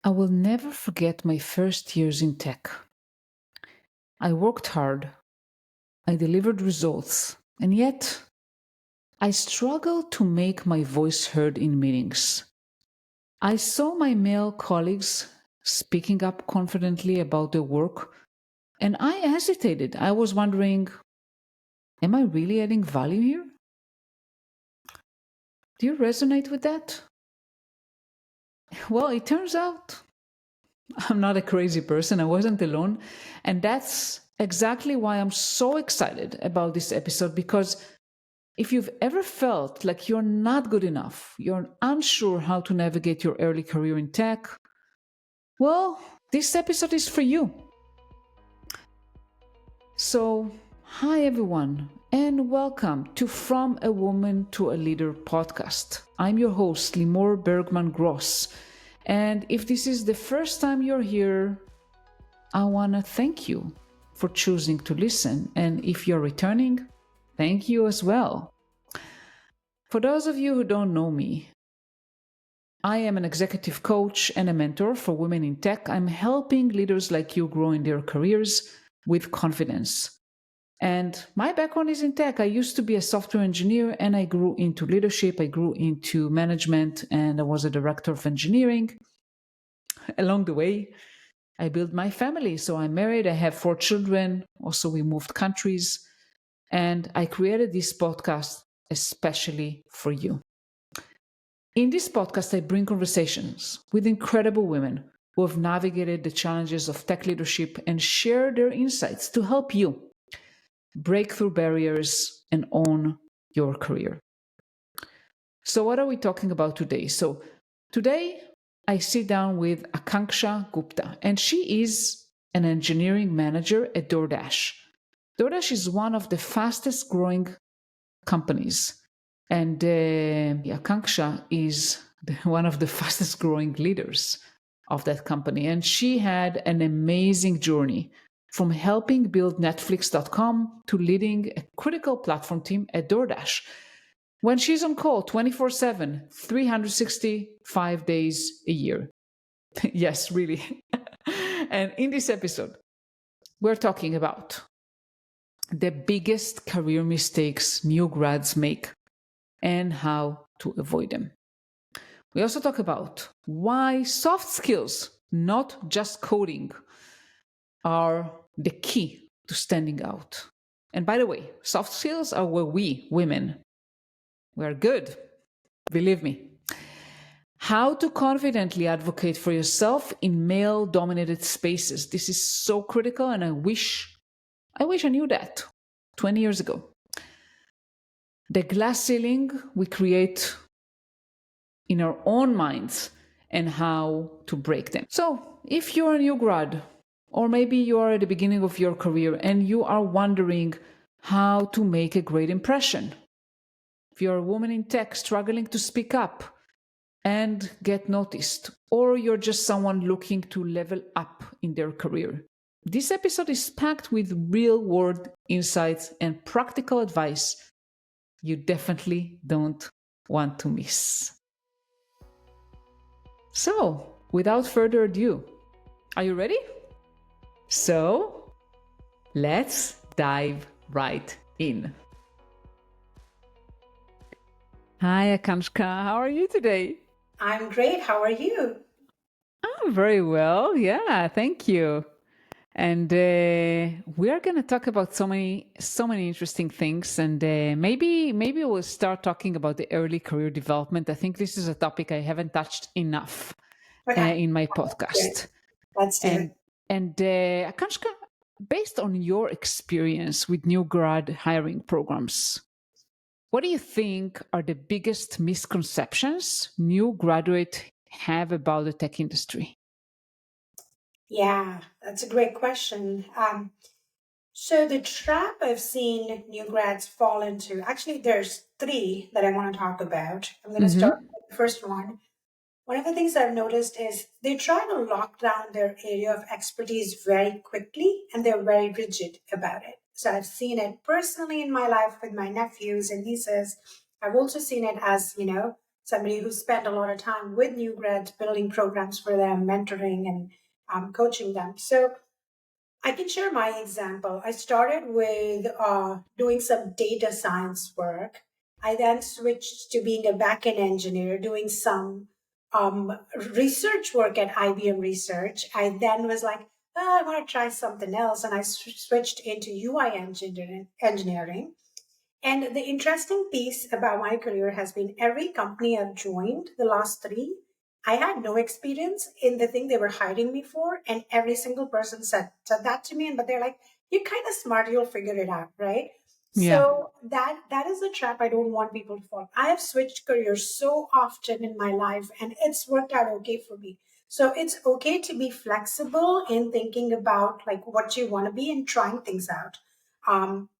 I will never forget my first years in tech. I worked hard, I delivered results, and yet I struggled to make my voice heard in meetings. I saw my male colleagues speaking up confidently about their work, and I hesitated. I was wondering, am I really adding value here? Do you resonate with that? Well, it turns out I'm not a crazy person. I wasn't alone. And that's exactly why I'm so excited about this episode, because if you've ever felt like you're not good enough, you're unsure how to navigate your early career in tech, well, this episode is for you. So, hi everyone, and welcome to From a Woman to a Leader podcast. I'm your host, Limor Bergman Gross. And if this is the first time you're here, I want to thank you for choosing to listen. And if you're returning, thank you as well. For those of you who don't know me, I am an executive coach and a mentor for women in tech. I'm helping leaders like you grow in their careers with confidence. And my background is in tech. I used to be a software engineer and I grew into leadership. I grew into management and I was a director of engineering. Along the way, I built my family. So I'm married. I have 4 children. Also, we moved countries. And I created this podcast especially for you. In this podcast, I bring conversations with incredible women who have navigated the challenges of tech leadership and share their insights to help you break through barriers and own your career. So what are we talking about today? So today I sit down with Akanksha Gupta, and she is an engineering manager at DoorDash. DoorDash is one of the fastest growing companies, and Akanksha is one of the fastest growing leaders of that company. And she had an amazing journey from helping build Netflix.com to leading a critical platform team at DoorDash. When she's on call 24/7, 365 days a year. Yes, really. And in this episode, we're talking about the biggest career mistakes new grads make and how to avoid them. We also talk about why soft skills, not just coding, are the key to standing out. And by the way, soft skills are where we, women, we're good. Believe me. How to confidently advocate for yourself in male-dominated spaces. This is so critical, and I wish I knew that 20 years ago. The glass ceiling we create in our own minds and how to break them. So, if you're a new grad, or maybe you are at the beginning of your career and you are wondering how to make a great impression, if you're a woman in tech struggling to speak up and get noticed, or you're just someone looking to level up in their career, this episode is packed with real-world insights and practical advice you definitely don't want to miss. So, without further ado, are you ready? So, let's dive right in. Hi, Akanksha. How are you today? I'm great. How are you? I'm very well. Yeah, thank you. And we are going to talk about so many interesting things. And maybe we'll start talking about the early career development. I think this is a topic I haven't touched enough in my podcast. Let's do it. And Akanksha, based on your experience with new grad hiring programs, what do you think are the biggest misconceptions new graduates have about the tech industry? Yeah, that's a great question. So the trap I've seen new grads fall into, actually, there's 3 that I want to talk about. I'm going to start with the first one. One of the things I've noticed is they try to lock down their area of expertise very quickly and they're very rigid about it. So I've seen it personally in my life with my nephews and nieces. I've also seen it as, somebody who spent a lot of time with new grads, building programs for them, mentoring and coaching them. So I can share my example. I started with doing some data science work. I then switched to being a backend engineer, doing some research work at IBM Research. I then was like, oh, I want to try something else. And I switched into UI engineering. And the interesting piece about my career has been every company I've joined, the last three, I had no experience in the thing they were hiring me for. And every single person said that to me. But they're like, you're kind of smart, you'll figure it out, right? Yeah. So that is the trap I don't want people to fall. I have switched careers so often in my life and it's worked out okay for me. So it's okay to be flexible in thinking about like what you want to be and trying things out. Um,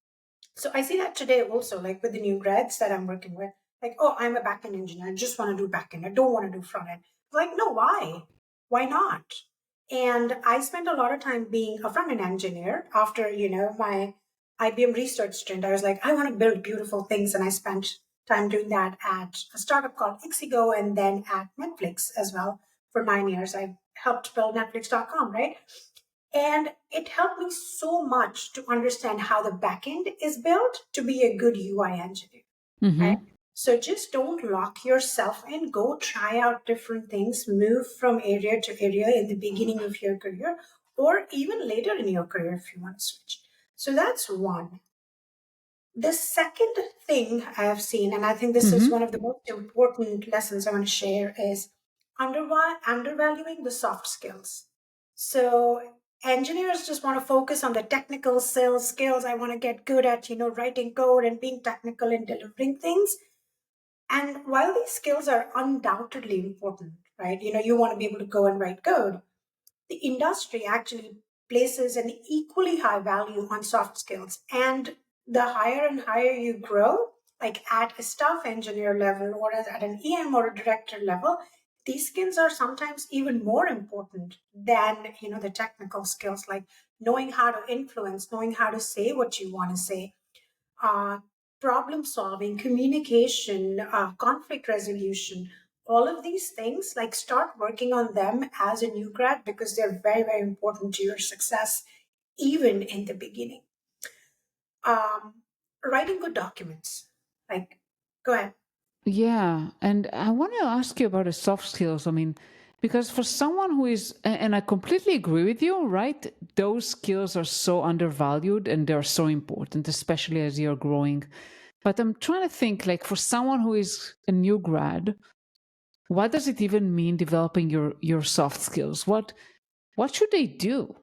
so I see that today also, like with the new grads that I'm working with, like, oh, I'm a backend engineer. I just want to do backend. I don't want to do front end. Like, no, why? Why not? And I spent a lot of time being a front end engineer after, my IBM research stint. I was like, I want to build beautiful things. And I spent time doing that at a startup called Ixigo and then at Netflix as well for 9 years. I helped build Netflix.com, right? And it helped me so much to understand how the backend is built to be a good UI engineer, right? Mm-hmm. So just don't lock yourself in. Go try out different things, move from area to area in the beginning of your career or even later in your career if you want to switch. So that's one. The second thing I have seen, and I think this is one Mm-hmm. of the most important lessons I want to share, is undervaluing the soft skills. So engineers just want to focus on the technical sales skills. I want to get good at, writing code and being technical and delivering things. And while these skills are undoubtedly important, right? You want to be able to go and write code. The industry actually places an equally high value on soft skills. And the higher and higher you grow, like at a staff engineer level or at an EM or a director level, these skills are sometimes even more important than the technical skills, like knowing how to influence, knowing how to say what you want to say, uh, problem solving, communication, conflict resolution, all of these things, like start working on them as a new grad because they're very, very important to your success, even in the beginning. Um, Writing good documents, like, go ahead. Yeah, and I want to ask you about the soft skills. I mean, because for someone who is, and I completely agree with you, right? Those skills are so undervalued and they're so important, especially as you're growing. But I'm trying to think, like, for someone who is a new grad, what does it even mean developing your soft skills? What should they do?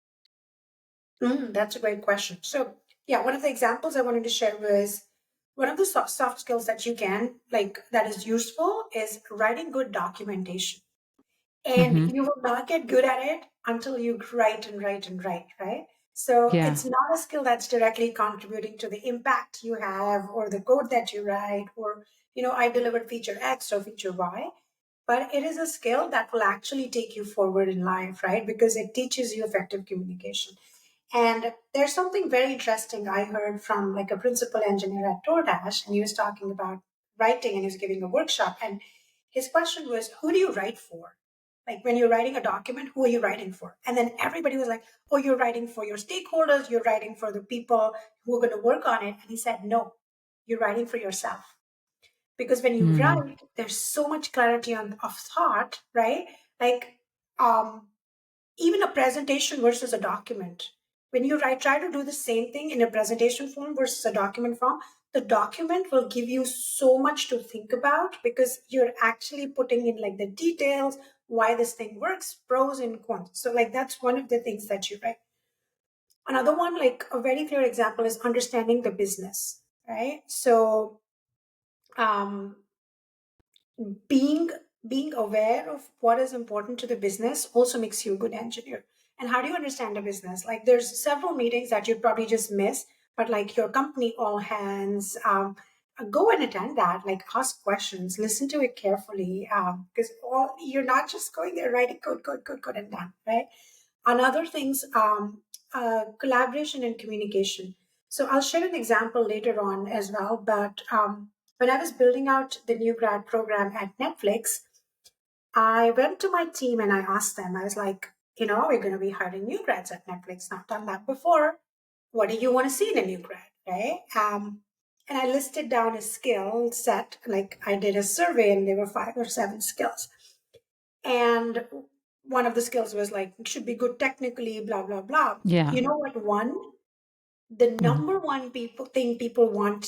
That's a great question. So, yeah, one of the examples I wanted to share was one of the soft skills that you can, like, that is useful is writing good documentation. And Mm-hmm. you will not get good at it until you write and write and write, right? So Yeah. it's not a skill that's directly contributing to the impact you have or the code that you write or, I delivered feature X or feature Y, but it is a skill that will actually take you forward in life, right? Because it teaches you effective communication. And there's something very interesting I heard from like a principal engineer at DoorDash, and he was talking about writing and he was giving a workshop. And his question was, who do you write for? Like when you're writing a document, who are you writing for? And then everybody was like, oh, you're writing for your stakeholders, you're writing for the people who are going to work on it. And he said, no, you're writing for yourself. Because when you Mm. write, there's so much clarity of thought, right? Like um, even a presentation versus a document. When you try to do the same thing in a presentation form versus a document form, the document will give you so much to think about because you're actually putting in like the details, why this thing works, pros and cons. So like that's one of the things that you write. Another one, like a very clear example is understanding the business, right? So um, being being aware of what is important to the business also makes you a good engineer. And how do you understand a business? Like there's several meetings that you'd probably just miss, but like your company all hands, go and attend that, like ask questions, listen to it carefully, because all you're not just going there writing code and done, right? Another things, collaboration and communication. So I'll share an example later on as well, but when I was building out the new grad program at Netflix, I went to my team and I asked them, I was like, we're going to be hiring new grads at Netflix. Not done that before. What do you want to see in a new grad, right? And I listed down a skill set, like I did a survey and there were 5 or 7 skills. And one of the skills was like, should be good technically, blah, blah, blah. Yeah. You know what? The number one thing people want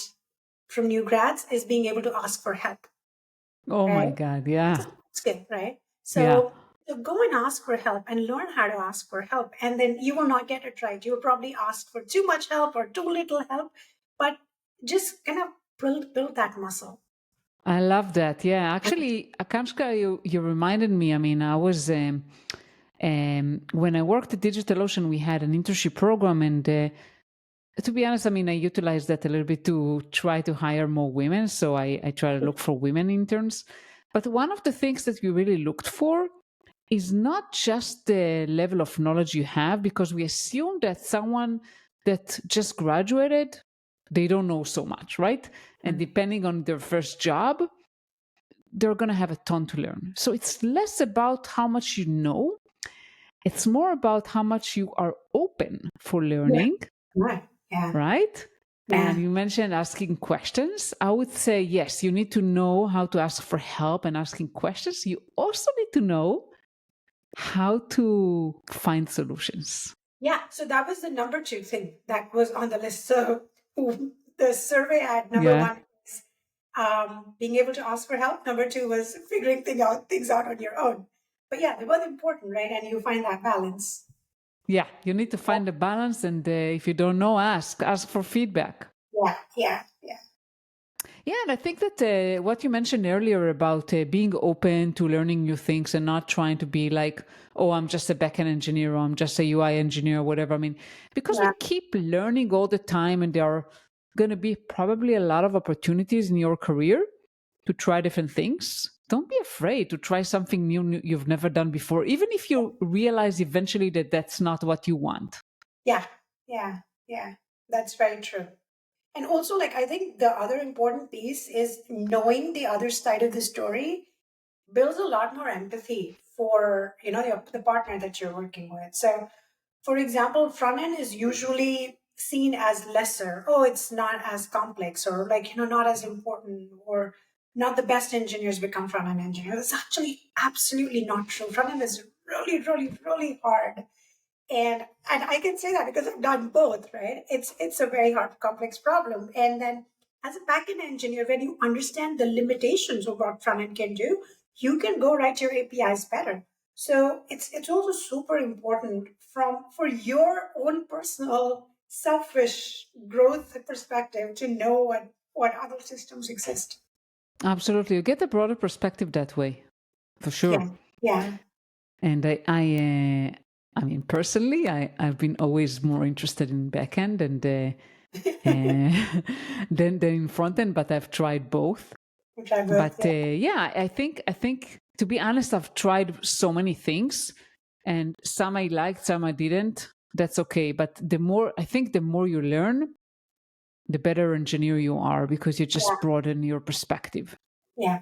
from new grads is being able to ask for help. Oh Right? my God. Yeah. It's a skill, right? Yeah. So go and ask for help and learn how to ask for help. And then you will not get it right. You'll probably ask for too much help or too little help, but just kind of build that muscle. I love that. Yeah. Actually, Akanksha, you reminded me. I mean, I was, when I worked at DigitalOcean, we had an internship program. And to be honest, I mean, I utilized that a little bit to try to hire more women. So I try to look for women interns. But one of the things that we really looked for is not just the level of knowledge you have, because we assume that someone that just graduated, they don't know so much, right? And depending on their first job, they're going to have a ton to learn. So it's less about how much you know. It's more about how much you are open for learning. Right. Yeah. Right? Yeah. And you mentioned asking questions. I would say, yes, you need to know how to ask for help and asking questions. You also need to know how to find solutions. Yeah. So that was the number 2 thing that was on the list. So the survey had number 1 is being able to ask for help. Number 2 was figuring things out on your own. But yeah, they're both important, right? And you find that balance. Yeah, you need to find a balance. And if you don't know, ask for feedback. Yeah. Yeah, and I think that what you mentioned earlier about being open to learning new things and not trying to be like, oh, I'm just a backend engineer or I'm just a UI engineer or whatever. I mean, because we keep learning all the time and there are going to be probably a lot of opportunities in your career to try different things. Don't be afraid to try something new you've never done before, even if you realize eventually that that's not what you want. Yeah. That's very true. And also, like, I think the other important piece is knowing the other side of the story builds a lot more empathy for, the partner that you're working with. So, for example, front end is usually seen as lesser. Oh, it's not as complex or like, not as important, or not the best engineers become front end engineers. That's actually absolutely not true. Front end is really, really, really hard. And I can say that because I've done both, right? It's a very hard, complex problem. And then as a backend engineer, when you understand the limitations of what front end can do, you can go write your APIs better. So it's also super important for your own personal selfish growth perspective to know what other systems exist. Absolutely. You get a broader perspective that way, for sure. Yeah. And I mean, personally, I've been always more interested in backend and than in front end, but I've tried both. Yeah, I think to be honest, I've tried so many things, and some I liked, some I didn't. That's okay. But the more you learn, the better engineer you are, because you just broaden your perspective. Yeah.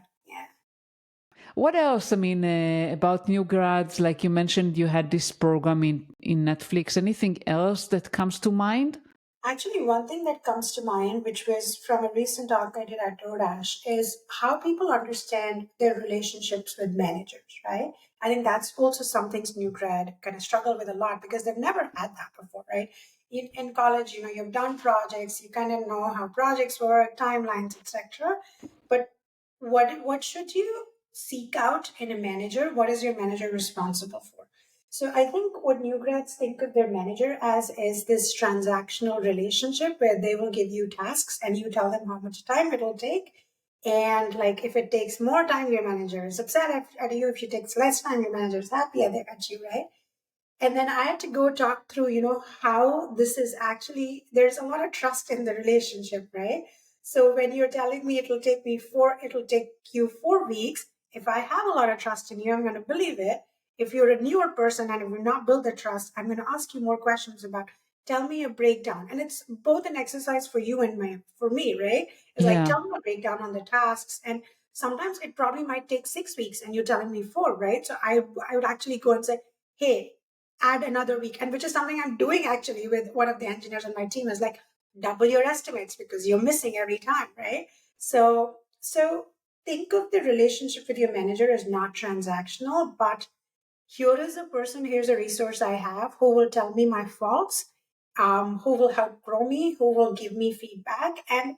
What else? I mean, about new grads, like you mentioned, you had this program in Netflix. Anything else that comes to mind? Actually, one thing that comes to mind, which was from a recent talk I did at DoorDash, is how people understand their relationships with managers, right? I think that's also something new grad kind of struggle with a lot because they've never had that before, right? In college, you've done projects, you kind of know how projects work, timelines, etc. But what should you seek out in a manager? What is your manager responsible for? So I think what new grads think of their manager as is this transactional relationship where they will give you tasks and you tell them how much time it will take. And like if it takes more time, your manager is upset at you. If it takes less time, your manager is happy at you, right? And then I had to go talk through, how this is actually, there's a lot of trust in the relationship, right? So when you're telling me it'll take you 4 weeks, if I have a lot of trust in you, I'm going to believe it. If you're a newer person and if we've not built the trust, I'm going to ask you more questions about tell me a breakdown. And it's both an exercise for you and for me, right? It's like, Yeah, tell me a breakdown on the tasks. And sometimes it probably might take 6 weeks and you're telling me 4, right? So I would actually go and say, hey, add another week. And which is something I'm doing actually with one of the engineers on my team, is like, double your estimates because you're missing every time, right? So think of the relationship with your manager as not transactional, but here is a person, here's a resource I have who will tell me my faults, who will help grow me, who will give me feedback, and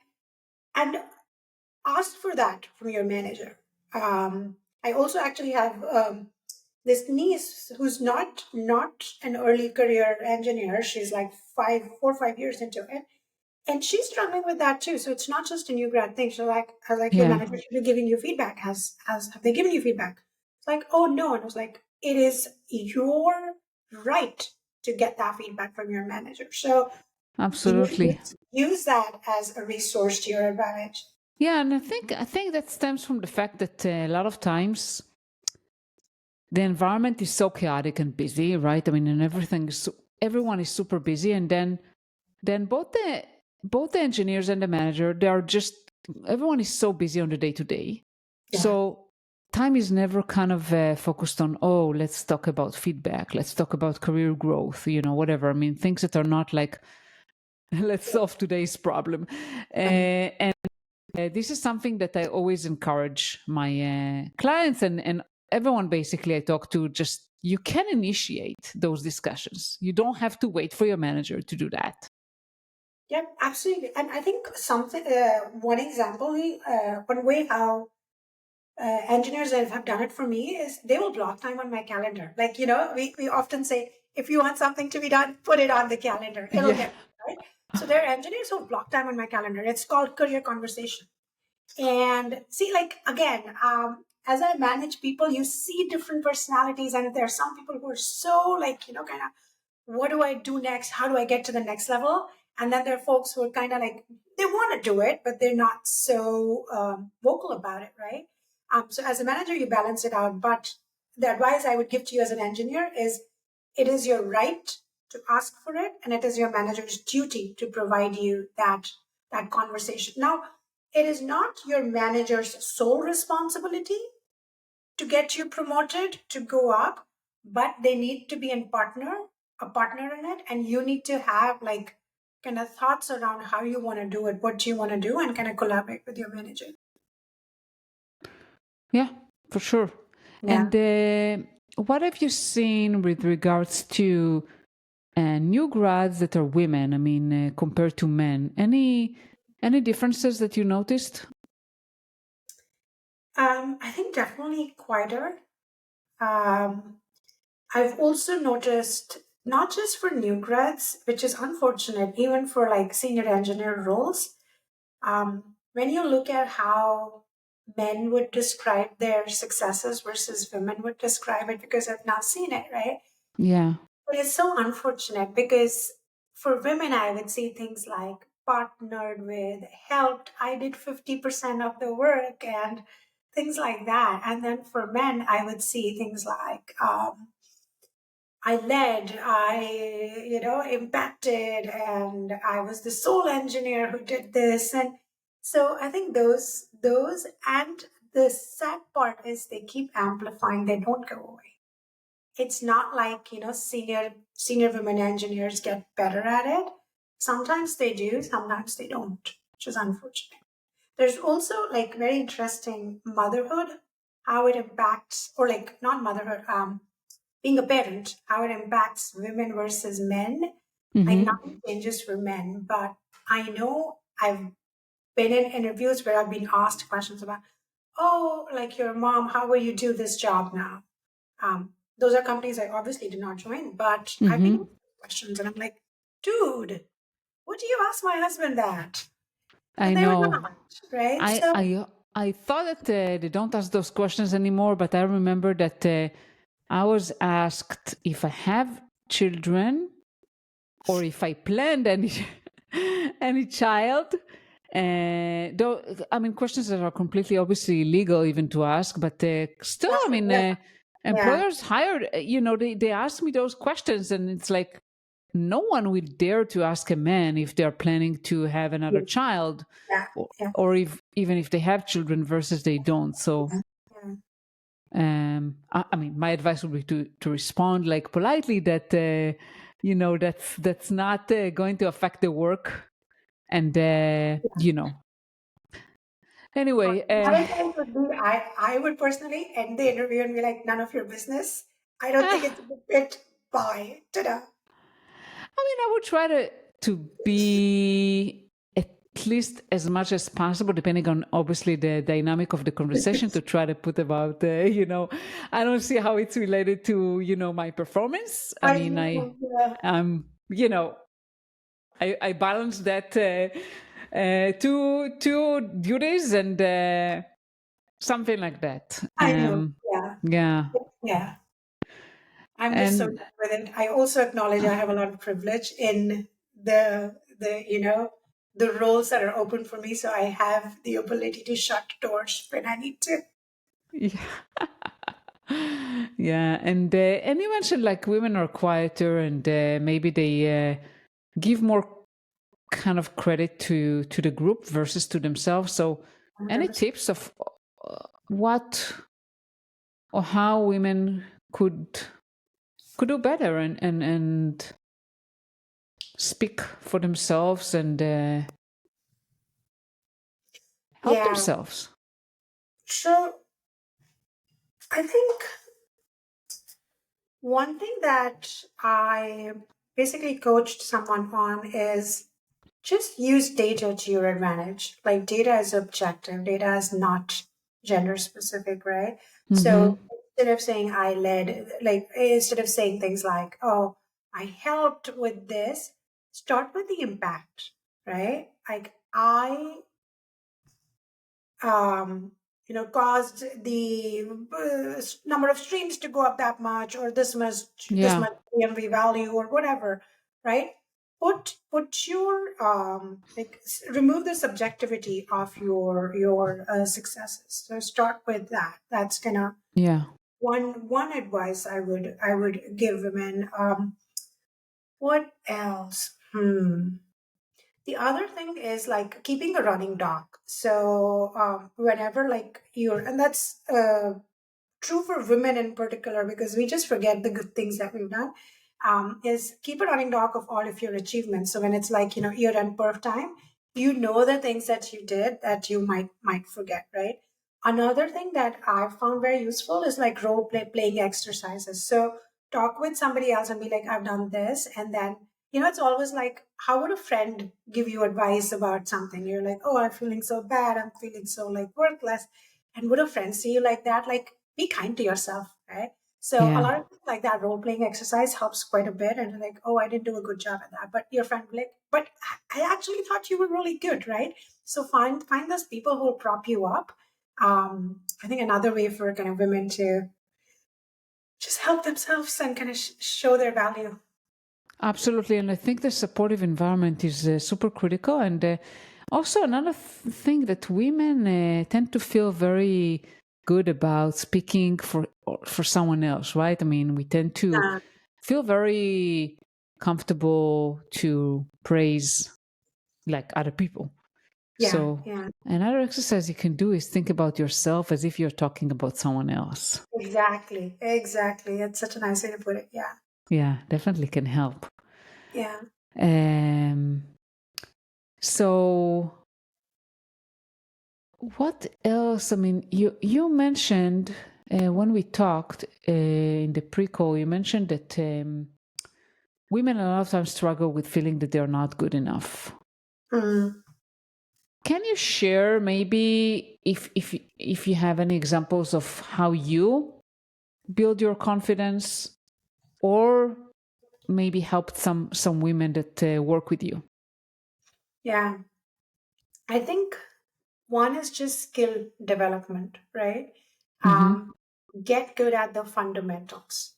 ask for that from your manager. I also actually have this niece who's not an early career engineer. She's like 4 or 5 years into it, and she's struggling with that too. So it's not just a new grad thing. So like, I was like, your yeah, manager should be giving you feedback. Have they given you feedback? It's like, oh no. And I was like, it is your right to get that feedback from your manager. So absolutely. use that as a resource to your advantage. Yeah, and I think that stems from the fact that a lot of times the environment is so chaotic and busy, right? I mean, and everyone is super busy, and then both the engineers and the manager, they are just, everyone is so busy on the day to day. Yeah. So time is never kind of focused on, oh, let's talk about feedback, let's talk about career growth, whatever. I mean, things that are not like, let's solve today's problem. And this is something that I always encourage my clients and everyone basically I talk to. Just, you can initiate those discussions. You don't have to wait for your manager to do that. Yeah, absolutely. And I think one example, one way how engineers that have done it for me is they will block time on my calendar. Like, we often say, if you want something to be done, put it on the calendar. It'll Yeah. get done, right? So there are engineers who block time on my calendar. It's called career conversation. And see, like, again, as I manage people, you see different personalities. And there are some people who are so like, kind of, what do I do next? How do I get to the next level? And then there are folks who are kind of like, they want to do it, but they're not so vocal about it, right? So as a manager, you balance it out. But the advice I would give to you as an engineer is, it is your right to ask for it, and it is your manager's duty to provide you that conversation. Now, it is not your manager's sole responsibility to get you promoted, to go up, but they need to be a partner in it, and you need to have like kind of thoughts around how you want to do it, what you want to do, and kind of collaborate with your manager. Yeah, for sure. Yeah. And what have you seen with regards to new grads that are women? I mean, compared to men, any differences that you noticed? I think definitely quieter. Um, I've also noticed, not just for new grads, which is unfortunate, even for like senior engineer roles, when you look at how men would describe their successes versus women would describe it, because I've now seen it, right? Yeah. But it's so unfortunate because for women, I would see things like partnered with, helped, I did 50% of the work, and things like that. And then for men, I would see things like, I led, impacted, and I was the sole engineer who did this. And so I think those, and the sad part is they keep amplifying, they don't go away. It's not like, senior women engineers get better at it. Sometimes they do, sometimes they don't, which is unfortunate. There's also like very interesting motherhood, how it impacts, or like not motherhood, being a parent, how it impacts women versus men. Like Mm-hmm. nothing changes for men, but I know I've been in interviews where I've been asked questions about, oh, like your mom, how will you do this job now? Those are companies I obviously did not join, but I've been Mm-hmm. asked questions and I'm like, dude, would you ask my husband that? I And they would know. not, right? I So I I thought that they don't ask those questions anymore, but I remember that I was asked if I have children or if I planned any any child. Though I mean, questions that are completely obviously illegal even to ask, but still, I mean, yeah, yeah, employers hired. They ask me those questions, and it's like, no one will dare to ask a man if they're planning to have another child, Yeah. Yeah. or if even if they have children versus they don't. So Yeah. I mean, my advice would be to respond like politely that that's not going to affect the work, and anyway. My advice would be I would personally end the interview and be like, none of your business. I don't think it's a good fit. Bye. Ta-da. I mean, I would try to be at least as much as possible, depending on obviously the dynamic of the conversation, to try to put about I don't see how it's related to my performance. I I mean, know. Yeah. I balance that two duties and something like that. I know. Yeah. Yeah, Yeah. I'm just so and done with it. I also acknowledge I have a lot of privilege in the roles that are open for me. So I have the ability to shut doors when I need to. yeah. Yeah, and you mentioned like women are quieter, and maybe they give more kind of credit to the group versus to themselves. So, any 100%. tips of what or how women could do better and speak for themselves and help Yeah. themselves? So I think one thing that I basically coached someone on is just use data to your advantage. Like data is objective, data is not gender specific, right? Mm-hmm. So instead of saying I led, like instead of saying things like, oh, I helped with this, start with the impact, right? Like I um, caused the number of streams to go up that much, or this Yeah, much PMV value, or whatever, right? Put your remove the subjectivity of your successes. So start with that. That's gonna yeah, one advice I would give women. What else? The other thing is like keeping a running doc. So whenever like and that's true for women in particular because we just forget the good things that we've done. Is keep a running doc of all of your achievements. So when it's like year-end perf time, you know the things that you did that you might forget, right? Another thing that I've found very useful is like playing exercises. So talk with somebody else and be like, I've done this, and then it's always like, how would a friend give you advice about something? You're like, oh, I'm feeling so bad. I'm feeling so like worthless. And would a friend see you like that? Like, be kind to yourself, right? So a yeah. lot of things like that role playing exercise helps quite a bit. And you're like, oh, I didn't do a good job at that. But your friend will be like, but I actually thought you were really good, right? So find those people who will prop you up. I think another way for kind of women to just help themselves and kind of show their value. Absolutely, and I think the supportive environment is super critical. And also another thing that women tend to feel very good about speaking for someone else, right? I mean, we tend to Uh, feel very comfortable to praise like other people. yeah, So yeah, another exercise you can do is think about yourself as if you're talking about someone else. exactly, exactly. It's such a nice way to put it. Yeah, Yeah, definitely can help. yeah, Um, so what else? I mean, you mentioned when we talked in the pre-call, you mentioned that women a lot of times struggle with feeling that they're not good enough. mm, Can you share maybe if you have any examples of how you build your confidence, or maybe helped some women that work with you? yeah. I think one is just skill development, right? Mm-hmm. Um, get good at the fundamentals.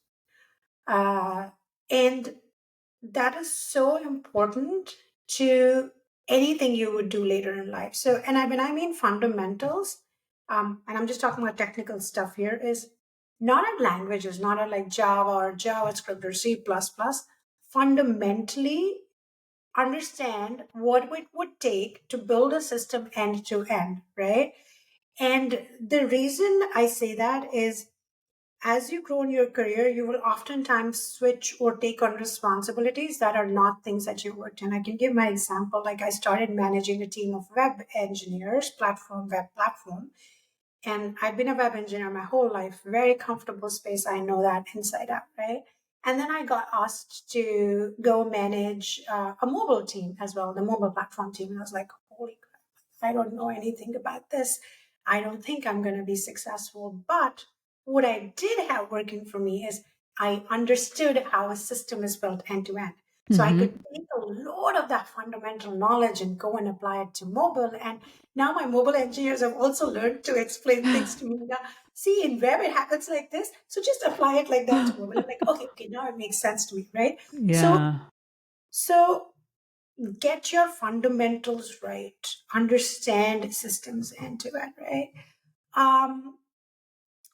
Uh, and that is so important to anything you would do later in life. So, when I mean fundamentals, and I'm just talking about technical stuff here, is not at languages, not at like Java or JavaScript or C++. fundamentally understand what it would take to build a system end to end, right? And the reason I say that is, as you grow in your career, you will oftentimes switch or take on responsibilities that are not things that you worked in. I can give my example. Like, I started managing a team of web engineers, web platform. And I've been a web engineer my whole life, very comfortable space. I know that inside out, right? And then I got asked to go manage a mobile team as well, the mobile platform team. And I was like, holy crap, I don't know anything about this. I don't think I'm going to be successful. But what I did have working for me is I understood how a system is built end to end. So I could Mm-hmm. take a lot of that fundamental knowledge and go and apply it to mobile. And now my mobile engineers have also learned to explain things to me. Now, see, in web it happens like this, so just apply it like that to mobile. I'm like, okay, now it makes sense to me, right? So, Yeah, so get your fundamentals right, understand systems end to end, right? Um,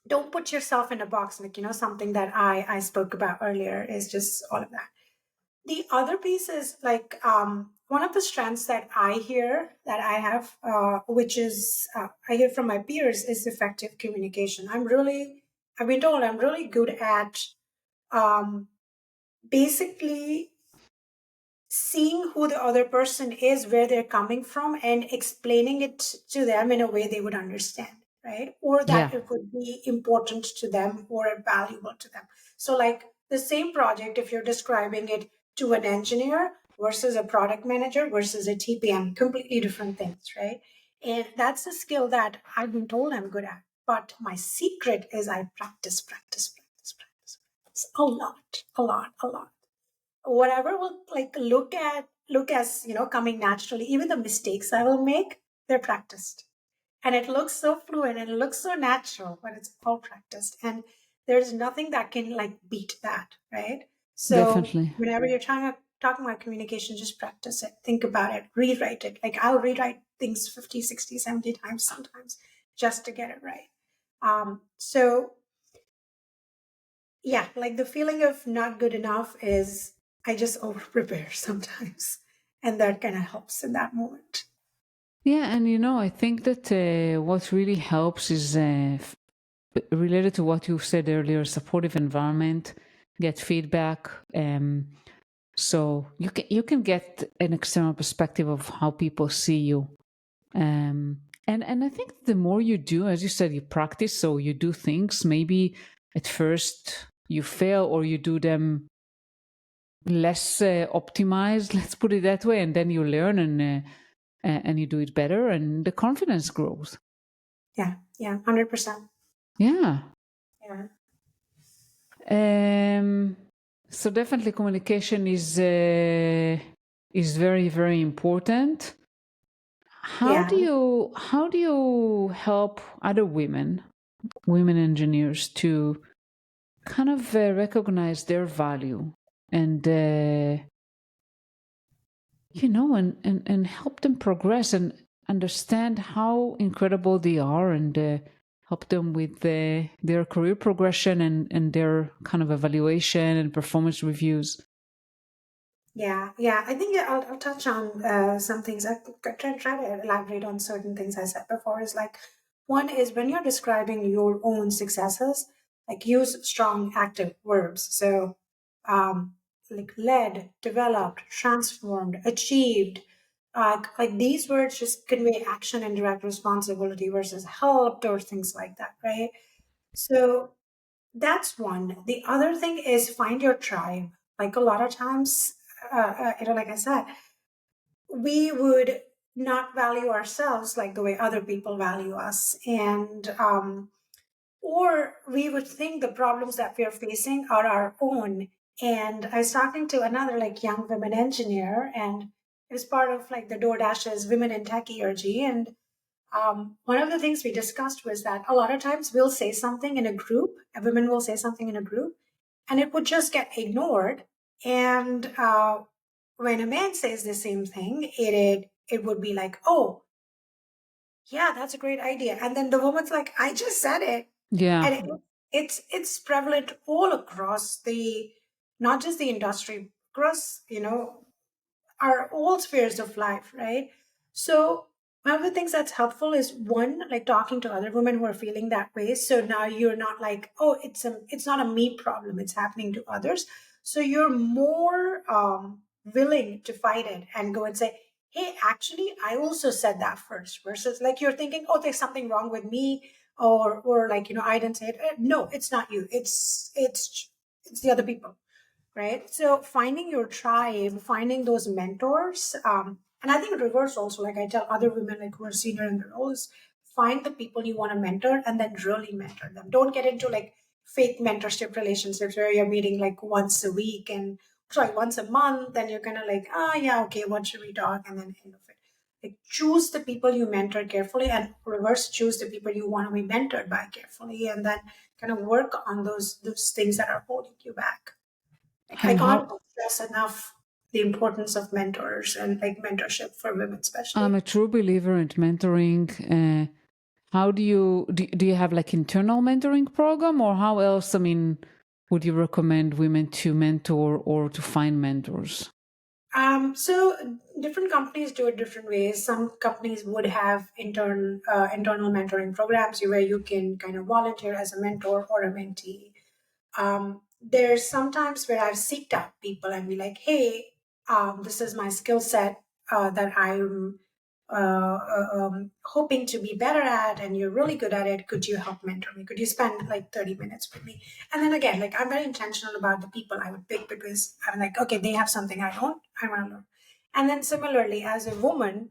don't put yourself in a box. Like, something that I spoke about earlier is just all of that. The other piece is like, one of the strengths that I hear that I have, which is I hear from my peers, is effective communication. I've been told I'm really good at um, basically seeing who the other person is, where they're coming from, and explaining it to them in a way they would understand, right? Or yeah, that it would be important to them or valuable to them. So, like the same project, if you're describing it to an engineer versus a product manager versus a TPM, completely different things, right? And that's a skill that I've been told I'm good at. But my secret is I practice a lot, a lot, a lot. Whatever will like look as coming naturally. Even the mistakes I will make, they're practiced, and it looks so fluid and it looks so natural when it's all practiced. And there's nothing that can like beat that, right? So definitely. whenever you're talking about communication, just practice it, think about it, rewrite it. Like, I'll rewrite things 50, 60, 70 times sometimes just to get it right. So yeah, like the feeling of not good enough is I just over prepare sometimes. And that kind of helps in that moment. Yeah, and I think that what really helps is related to what you said earlier: supportive environment, get feedback. So you can get an external perspective of how people see you. And I think the more you do, as you said, you practice, so you do things. Maybe at first you fail or you do them less optimized, let's put it that way, and then you learn and you do it better, and the confidence grows. Yeah, yeah, 100%. Yeah. Yeah, Um, so definitely communication is very, very important. yeah, How do you help other women engineers to kind of recognize their value and and help them progress and understand how incredible they are, and help them with their career progression and their kind of evaluation and performance reviews. yeah. I think I'll touch on some things. I try to elaborate on certain things I said before. Is like, one is when you're describing your own successes, like use strong active verbs. So, like led, developed, transformed, achieved. Like these words just convey action and direct responsibility versus helped or things like that, right? So that's one. The other thing is find your tribe. Like a lot of times, like I said, we would not value ourselves like the way other people value us, and or we would think the problems that we are facing are our own. And I was talking to another like young women engineer, and it was part of like the DoorDash's Women in Tech ERG, and one of the things we discussed was that a lot of times we'll say something in a group, and women will say something in a group, and it would just get ignored. And when a man says the same thing, it would be like, oh, yeah, that's a great idea. And then the woman's like, I just said it. Yeah. And it's prevalent all across the, not just the industry, across, our all spheres of life, right? So one of the things that's helpful is one, like talking to other women who are feeling that way. So now you're not like, oh, it's not a me problem, it's happening to others. So you're more willing to fight it and go and say, hey, actually, I also said that first, versus like you're thinking, oh, there's something wrong with me, or like, I didn't say it. No, it's not you. It's the other people, right? So finding your tribe, finding those mentors, and I think reverse also, like I tell other women like who are senior in their roles, find the people you want to mentor and then really mentor them. Don't get into like fake mentorship relationships where you're meeting like once a week and sorry, once a month, and you're kind of like, ah, yeah, okay, what should we talk? And then end of it. Like choose the people you mentor carefully and reverse choose the people you want to be mentored by carefully, and then kind of work on those things that are holding you back. Like I And can't how stress enough the importance of mentors and like mentorship for women, I'm especially. a true believer in mentoring. How do you have like internal mentoring program, or how else? I mean, would you recommend women to mentor or to find mentors? So different companies do it different ways. Some companies would have internal mentoring programs where you can kind of volunteer as a mentor or a mentee. There's sometimes where I've seeked out people and be like, hey, this is my skill set that I'm hoping to be better at, and you're really good at it. Could you help mentor me? Could you spend like 30 minutes with me? And then again, like I'm very intentional about the people I would pick because I'm like, okay, they have something I don't, I want to learn. And then similarly, as a woman,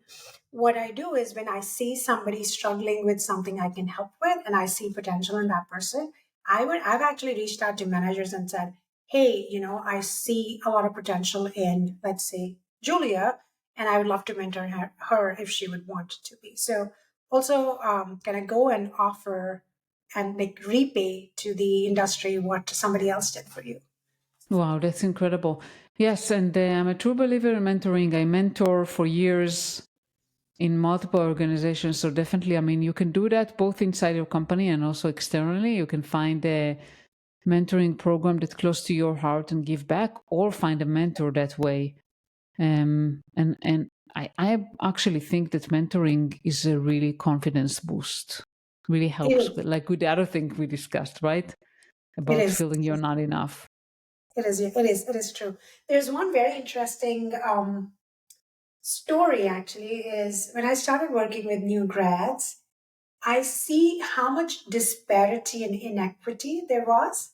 what I do is when I see somebody struggling with something I can help with and I see potential in that person, I've actually reached out to managers and said, hey, I see a lot of potential in, let's say, Julia, and I would love to mentor her if she would want to be. So also can I go and offer and like repay to the industry what somebody else did for you? Wow, that's incredible. Yes, and I'm a true believer in mentoring. I mentor for years in multiple organizations. So definitely, I mean, you can do that both inside your company and also externally. You can find a mentoring program that's close to your heart and give back, or find a mentor that way. And I actually think that mentoring is a really confidence boost. Really It helps, is. with, like with the other thing we discussed, right? It About is. feeling you're not enough. It is. It is. It is true. There's one very interesting story actually is when I started working with new grads, I see how much disparity and inequity there was,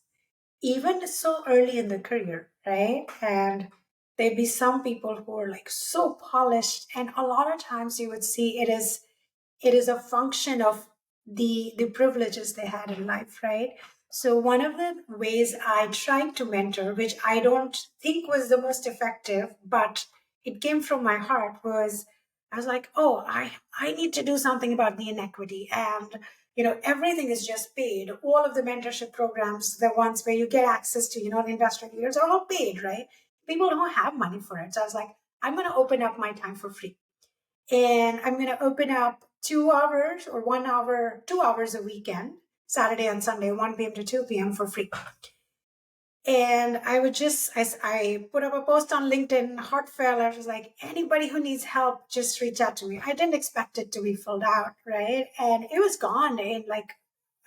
even so early in the career, right? And there'd be some people who are like so polished, and a lot of times you would see it is a function of the privileges they had in life, right? So one of the ways I tried to mentor, which I don't think was the most effective, but it came from my heart, was I was like, oh, I need to do something about the inequity. And everything is just paid. All of the mentorship programs, the ones where you get access to the industry leaders, are all paid, right? People don't have money for it. So I was like, I'm going to open up my time for free, and I'm going to open up 2 hours or 1 hour, 2 hours a weekend, Saturday and Sunday, 1 p.m. to 2 p.m. for free. And I would just, I put up a post on LinkedIn, heartfelt. I was like, anybody who needs help, just reach out to me. I didn't expect it to be filled out, right? And it was gone in like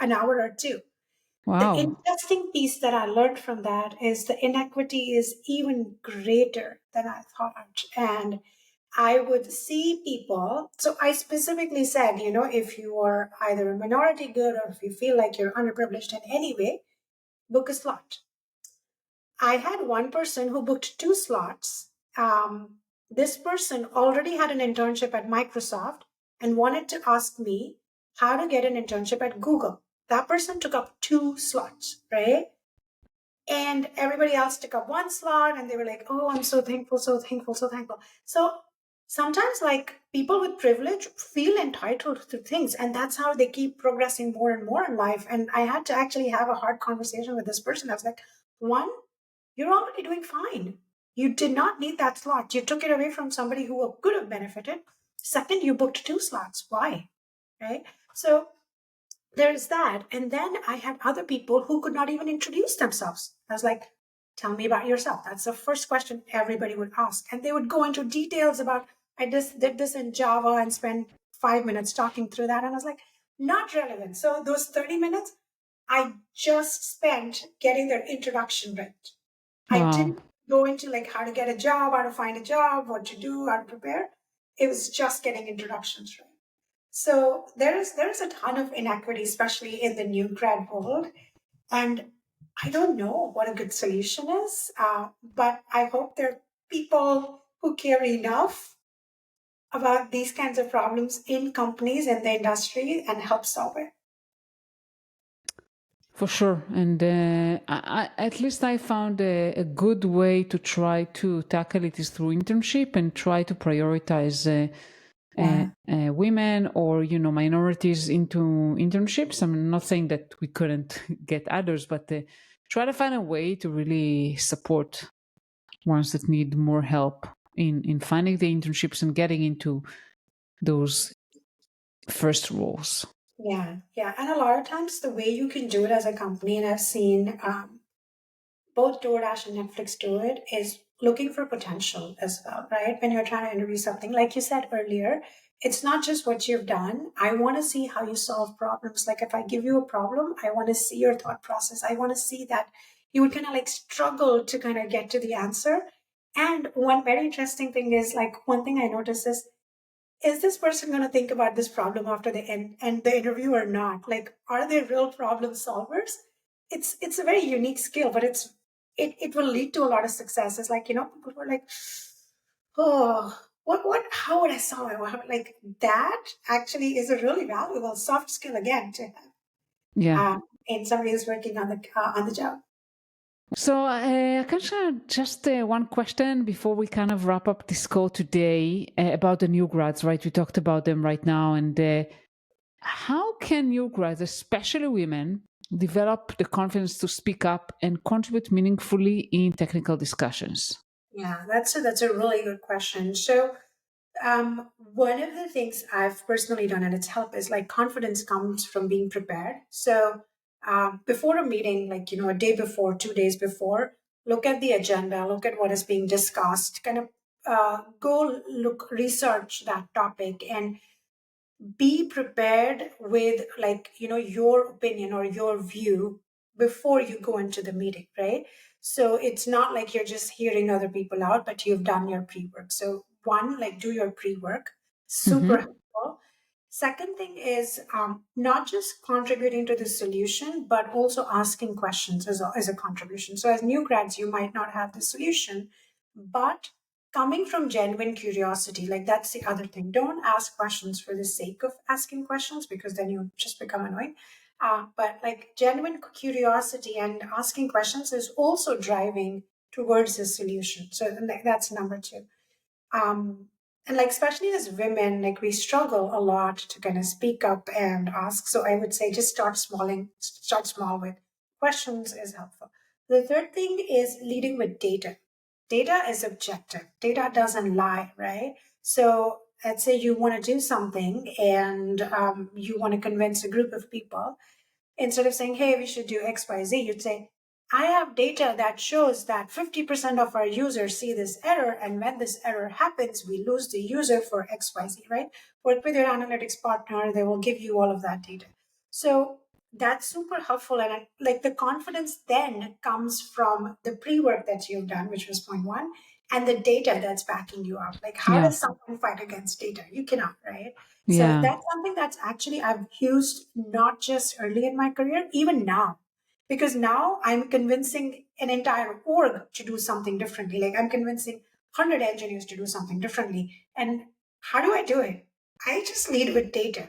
an hour or two. The Wow. interesting piece that I learned from that is the inequity is even greater than I thought. And I would see people. So I specifically said, if you are either a minority good or if you feel like you're underprivileged in any way, book a slot. I had one person who booked 2 slots. This person already had an internship at Microsoft and wanted to ask me how to get an internship at Google. That person took up 2 slots, right? And everybody else took up 1 slot, and they were like, oh, I'm so thankful, so thankful, so thankful. So sometimes like people with privilege feel entitled to things, and that's how they keep progressing more and more in life. And I had to actually have a hard conversation with this person. I was like, one, you're already doing fine. You did not need that slot. You took it away from somebody who could have benefited. Second, you booked 2 slots. Why? Right? So there's that. And then I had other people who could not even introduce themselves. I was like, Tell me about yourself. That's the first question everybody would ask. And they would go into details about, I just did this in Java and spent 5 minutes talking through that. And I was like, not relevant. So those 30 minutes, I just spent getting their introduction right. I Wow. didn't go into like how to get a job, how to find a job, what to do, how to prepare. It was just getting introductions right. So there is a ton of inequity, especially in the new grad world. And I don't know what a good solution is, but I hope there are people who care enough about these kinds of problems in companies and the industry and help solve it. For sure. And at least I found a good way to try to tackle it is through internship and try to prioritize women or minorities into internships. I'm not saying that we couldn't get others, but try to find a way to really support ones that need more help in finding the internships and getting into those first roles. Yeah, yeah. And a lot of times, the way you can do it as a company, and I've seen both DoorDash and Netflix do it, is looking for potential as well, right? When you're trying to interview something, like you said earlier, it's not just what you've done. I want to see how you solve problems. Like if I give you a problem, I want to see your thought process. I want to see that you would kind of like struggle to kind of get to the answer. And one very interesting thing is like one thing I noticed is this person going to think about this problem after the end the interview or not? Like, are they real problem solvers? It's a very unique skill, but it will lead to a lot of success. It's like, people were like, oh, how would I solve it? Like that actually is a really valuable soft skill again to have Yeah. in somebody who's working on the job. So, Akansha, just one question before we kind of wrap up this call today about the new grads, right? We talked about them right now. And how can new grads, especially women, develop the confidence to speak up and contribute meaningfully in technical discussions? Yeah, that's a really good question. So one of the things I've personally done and it's helped is like confidence comes from being prepared. So before a meeting, like, a day before, 2 days before, look at the agenda, look at what is being discussed, kind of go look, research that topic and be prepared with like, your opinion or your view before you go into the meeting, right? So it's not like you're just hearing other people out, but you've done your pre-work. So one, like do your pre-work, super Mm-hmm. helpful. Second thing is not just contributing to the solution, but also asking questions as a contribution. So as new grads, you might not have the solution, but coming from genuine curiosity, like that's the other thing. Don't ask questions for the sake of asking questions because then you just become annoying. But like genuine curiosity and asking questions is also driving towards the solution. So that's number two. And like especially as women, like we struggle a lot to kind of speak up and ask. So I would say just start small with questions is helpful. The third thing is leading with data. Data is objective. Data doesn't lie, right? So let's say you want to do something and you want to convince a group of people. Instead of saying, hey, we should do XYZ, you'd say, I have data that shows that 50% of our users see this error. And when this error happens, we lose the user for XYZ, right? Work with your analytics partner. They will give you all of that data. So that's super helpful. And like the confidence then comes from the pre-work that you've done, which was point one, and the data that's backing you up. Like how Yeah. does someone fight against data? You cannot, right? So Yeah. that's something that's actually I've used not just early in my career, even now. Because now I'm convincing an entire org to do something differently. Like I'm convincing 100 engineers to do something differently. And how do I do it? I just lead with data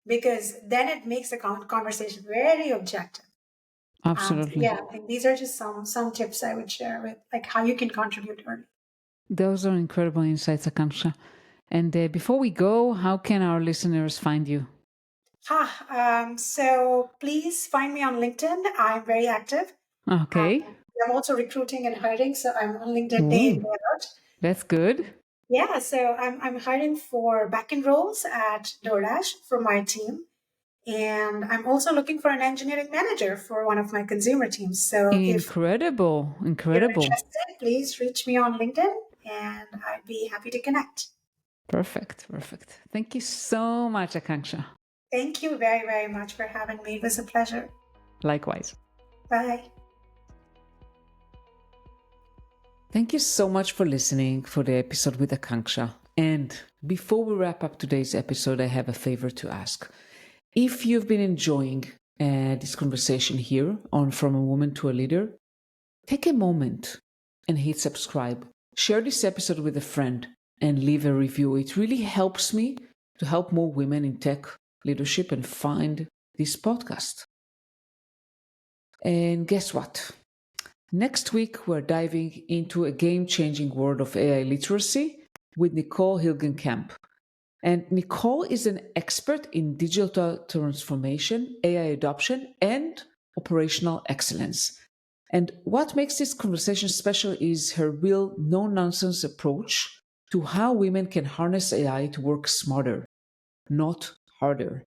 because then it makes the conversation very objective. Absolutely. Yeah, I think these are just some tips I would share with like how you can contribute early. Those are incredible insights, Akansha. And before we go, how can our listeners find you? So please find me on LinkedIn. I'm very active. Okay. I'm also recruiting and hiring, so I'm on LinkedIn day in, Ooh, day out. that's good. Yeah, so I'm hiring for backend roles at DoorDash for my team. And I'm also looking for an engineering manager for one of my consumer teams. So if Incredible. you're Incredible. interested, please reach me on LinkedIn and I'd be happy to connect. Perfect. Perfect. Thank you so much, Akanksha. Thank you very, very much for having me. It was a pleasure. Likewise. Bye. Thank you so much for listening for the episode with Akanksha. And before we wrap up today's episode, I have a favor to ask. If you've been enjoying this conversation here on From a Woman to a Leader, take a moment and hit subscribe. Share this episode with a friend and leave a review. It really helps me to help more women in tech leadership and find this podcast. And guess what? Next week, we're diving into a game-changing world of AI literacy with Nicole Hilgenkamp. And Nicole is an expert in digital transformation, AI adoption, and operational excellence. And what makes this conversation special is her real no-nonsense approach to how women can harness AI to work smarter, not harder.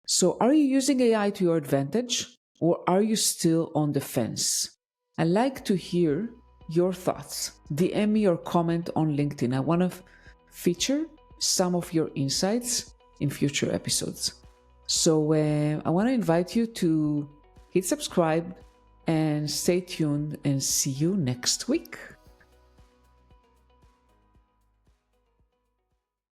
So are you using AI to your advantage, or are you still on the fence? I'd like to hear your thoughts. DM me or comment on LinkedIn. I want to feature some of your insights in future episodes. So I want to invite you to hit subscribe and stay tuned and see you next week.